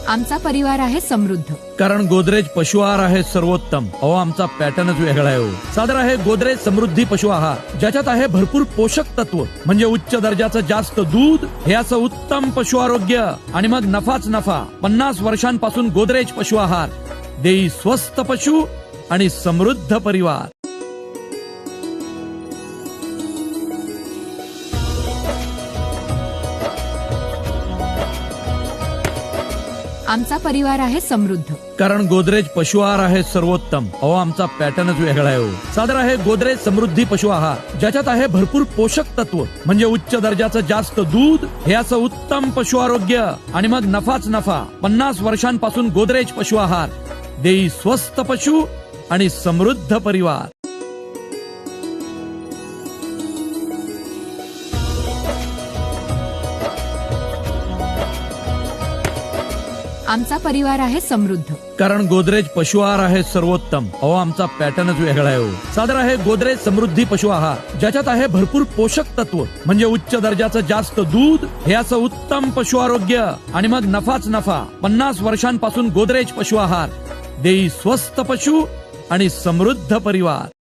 आमचा परिवार आहे समृद्ध. कारण गोदरेज पशु आहार आहे सर्वोत्तम. अहो आमचा पॅटर्नच वेगळा आहे हो. सादर आहे गोदरेज समृद्धी पशु आहार, ज्याच्यात आहे भरपूर पोषक तत्व, म्हणजे उच्च दर्जाचं जास्त दूध, हे असं उत्तम पशु आरोग्य आणि मग नफाच नफा. 50 वर्षांपासून गोदरेज पशु आहार देई स्वस्त पशु आणि समृद्ध परिवार. आमचा परिवार आहे समृद्ध. कारण गोदरेज पशु आहार आहे सर्वोत्तम. अहो आमचा पॅटर्नच वेगळा आहे हो. सादर आहे गोदरेज समृद्धी पशु आहार, ज्याच्यात आहे भरपूर पोषक तत्व, म्हणजे उच्च दर्जाचं जास्त दूध, हे असं उत्तम पशु आरोग्य आणि मग नफाच नफा. 50 वर्षांपासून गोदरेज पशु आहार देई स्वस्त पशु आणि समृद्ध परिवार. आमचा परिवार आहे समृद्ध. कारण गोदरेज पशु आहार आहे सर्वोत्तम. अहो आमचा पॅटर्नच वेगळा आहे हो. सादर आहे गोदरेज समृद्धी पशु आहार, ज्याच्यात आहे भरपूर पोषक तत्व, म्हणजे उच्च दर्जाचं जास्त दूध, हे असं उत्तम पशु आरोग्य आणि मग नफाच नफा. 50 वर्षांपासून गोदरेज पशु आहार देई स्वस्त पशु आणि समृद्ध परिवार.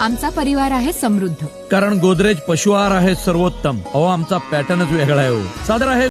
आमचा परिवार आहे समृद्ध. कारण गोदरेज पशु आहार आहे सर्वोत्तम. अहो आमचा पॅटर्नच वेगळा आहे हो. सादर आहे